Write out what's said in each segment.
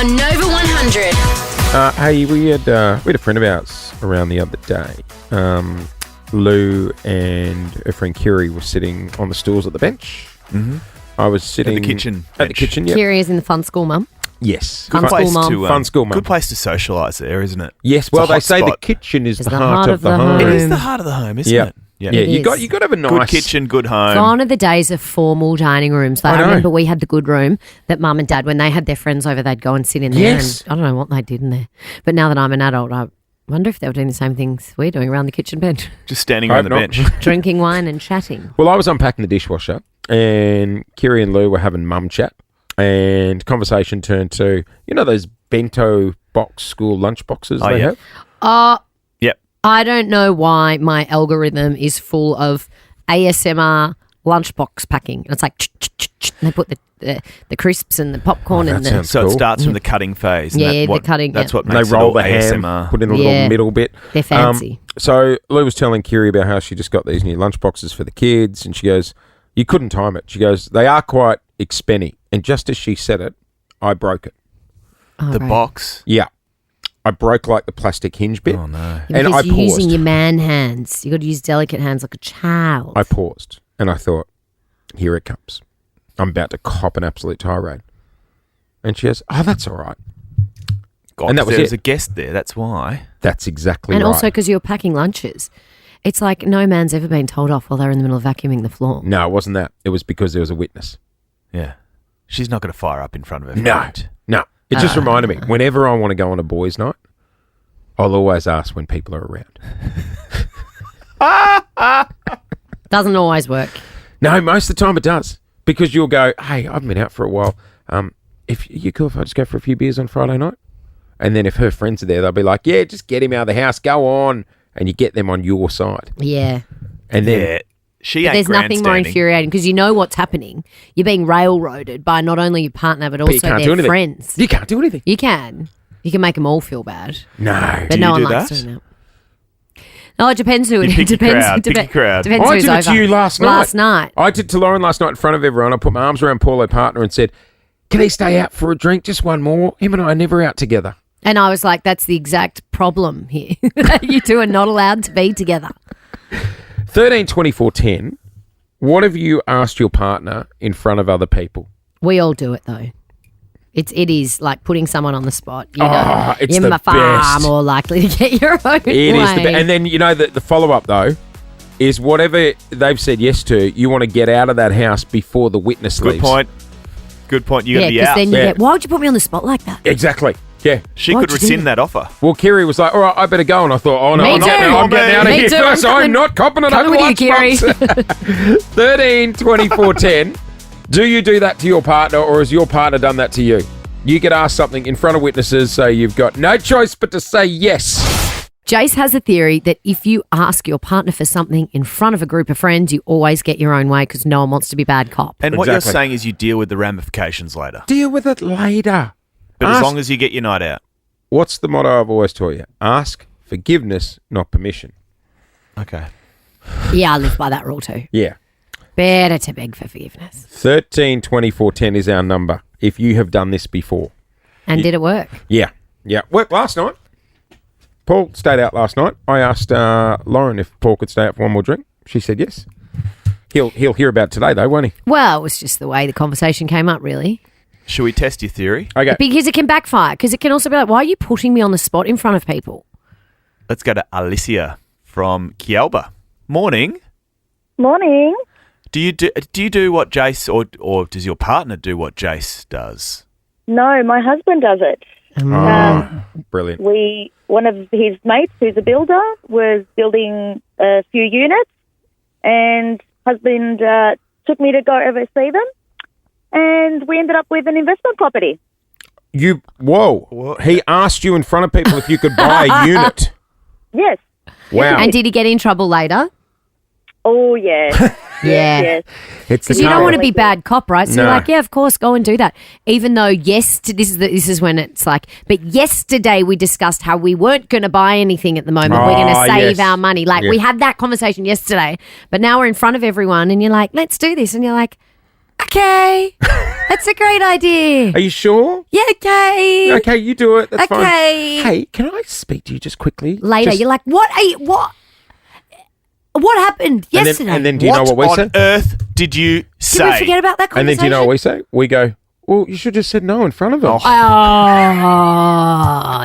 on Nova 100. Hey, we had a friend of ours around the other day. Lou and her friend Kiri were sitting on the stools at the bench. Mm-hmm. I was sitting at the kitchen. At the kitchen, yeah. Kiri is in the fun school, mum. Yes. Fun school mum. Fun school mum. Good place to socialise there, isn't it? Yes. Well, they say the kitchen is the heart of the home. It is the heart of the home, isn't it? Yeah, you got to have a nice good kitchen, good home. Gone are the days of formal dining rooms. Like, I remember we had the good room that mum and dad, when they had their friends over, they'd go and sit in there. Yes. And I don't know what they did in there. But now that I'm an adult, I wonder if they were doing the same things we're doing around the kitchen bench. Just standing around the bench. Drinking wine and chatting. Well, I was unpacking the dishwasher and Kiri and Lou were having mum chat and conversation turned to, you know, those bento box school lunch boxes they have? Yep. I don't know why my algorithm is full of ASMR lunchbox packing. It's like, and they put the crisps and the popcorn and the... So it starts from the cutting phase. Yeah, the cutting. That's what and makes they roll it all the ham, ASMR. put in a little middle bit. They're fancy. So Lou was telling Kiri about how she just got these new lunch boxes for the kids, and she goes, you couldn't time it. She goes, they are quite expenny. And just as she said it, I broke it. The box? Yeah. I broke like the plastic hinge bit. Oh, no. Yeah, and I because you're paused. using your man hands. You got to use delicate hands like a child. I paused and I thought, here it comes. I'm about to cop an absolute tirade. And she goes, oh, that's all right. God, and that was there was it. a guest there. That's why. That's exactly and right. also because you're packing lunches. It's like no man's ever been told off while they're in the middle of vacuuming the floor. No, it wasn't that. It was because there was a witness. Yeah. She's not going to fire up in front of her No, friend. no. It just reminded me, whenever I want to go on a boys' night, I'll always ask when people are around. Doesn't always work. No, most of the time it does. Because you'll go, hey, I've been out for a while. If you cool if I just go for a few beers on Friday night? And then if her friends are there, they'll be like, yeah, just get him out of the house, go on. And you get them on your side. Yeah. And then Yeah. She ain't There's nothing more grandstanding. infuriating because you know what's happening. You're being railroaded by not only your partner but you also can't do their anything. friends. You can't do anything. You can. You can make them all feel bad. No. But Do no you one do likes that? doing that. No, it depends who it You pick your depends. crowd, pick your crowd. Depends I who's did it over. to you last night. Last night. I did to Lauren last night in front of everyone. I put my arms around Paulo partner and said, can he stay out for a drink? Just one more. Him and I are never out together. And I was like, that's the exact problem here. You two are not allowed to be together. 13, 24, 10. What have you asked your partner in front of other people? We all do it though. It is like putting someone on the spot. You know, it's you're the far best. more likely to get your own It way. is the best. And then, you know, the follow-up, though, is whatever they've said yes to, you want to get out of that house before the witness Good leaves. point. Good point. You're Yeah, going to be because out. then you Yeah. get, why would you put me on the spot like that? Exactly. Yeah. She Why'd could you do rescind that offer. Well, Kiri was like, all right, I better go. And I thought, oh, no, Me I'm, too. I'm getting out of Me here too. first. I'm not copping it Coming over with you, lunch Kiri. box. 13, 24, 10. Do you do that to your partner or has your partner done that to you? You get asked something in front of witnesses, so you've got no choice but to say yes. Jase has a theory that if you ask your partner for something in front of a group of friends, you always get your own way because no one wants to be bad cop. And what you're Exactly. saying is you deal with the ramifications later. Deal with it later. But as Ask- long as you get your night out. What's the motto I've always taught you? Ask forgiveness, not permission. Okay. Yeah, I live by that rule too. Yeah. Better to beg for forgiveness. 13, 24, 10 is our number if you have done this before. And did it work? Yeah. Yeah. Worked last night. Paul stayed out last night. I asked Lauren if Paul could stay out for one more drink. She said yes. He'll hear about it today though, won't he? Well, it was just the way the conversation came up, really. Should we test your theory? Okay. Because it can backfire. Because it can also be like, why are you putting me on the spot in front of people? Let's go to Alicia from Kielba. Morning. Morning. Do you do what Jase or does your partner do what Jase does? No, my husband does it. Brilliant. One of his mates, who's a builder, was building a few units, and husband took me to go oversee them, and we ended up with an investment property. Whoa. What? He asked you in front of people if you could buy a unit. Yes. Wow. And did he get in trouble later? Oh, yes. Yeah. Yes. It's the Because you don't want to current- be bad cop, right? So No. you're like, yeah, of course, go and do that. Even though, this is when it's like, but yesterday we discussed how we weren't going to buy anything at the moment. We're going to save yes. our money. Like, Yeah. we had that conversation yesterday, but now we're in front of everyone and you're like, let's do this. And you're like, okay. That's a great idea. Are you sure? Yeah, okay. Okay, you do it. That's fine. Okay. Hey, can I speak to you just quickly? Later, Just- you're like, what happened yesterday? And then do you know what we on say? earth did you say? Did we forget about that And then conversation? do you know what we say? We go, well, you should have said no in front of him. Oh,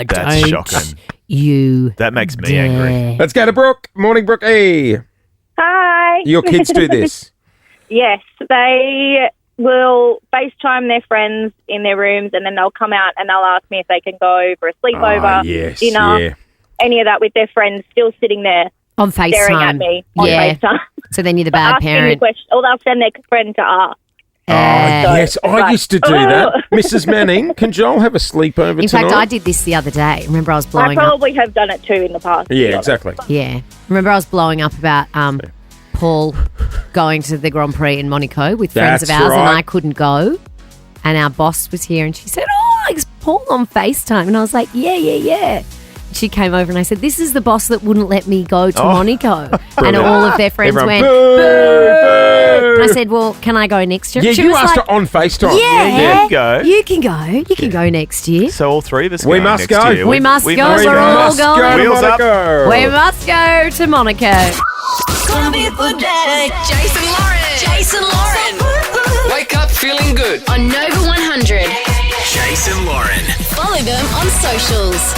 That's don't shocking. you That makes me dare. angry. Let's go to Brooke. Morning, Brooke. Hey, Hi. your kids do this. Yes, they will FaceTime their friends in their rooms, and then they'll come out and they'll ask me if they can go for a sleepover, yes, dinner, yeah. any of that with their friends still sitting there On FaceTime. staring at me on Yeah. FaceTime. So then you're the bad Asking me parent. questions, or they'll send their friend to ask. Yes, I Right. used to do that. Mrs. Manning, can Joel have a sleepover In tonight? fact, I did this the other day. Remember I was I blowing up? probably have done it too in the past. to be Yeah, honest. exactly. Yeah. Remember I was blowing up about Paul going to the Grand Prix in Monaco with friends of That's ours and right. I couldn't go. And our boss was here and she said, oh, is Paul on FaceTime? And I was like, yeah. She came over and I said, this is the boss that wouldn't let me go to Monaco. And all of their friends Everyone, went, boo, boo. And I boo. said, well, can I go next year? Yeah, She you was asked like, her on FaceTime. yeah, you can go. You can go. You can go next year. So all three of us We going must next go. year. We must go. We We're all must go going. to Wheels up. Monaco. We must go to Monaco. Jason Lauren. Jason Lauren. Wake up feeling good. On Nova 100. Jason Lauren. Follow them on socials.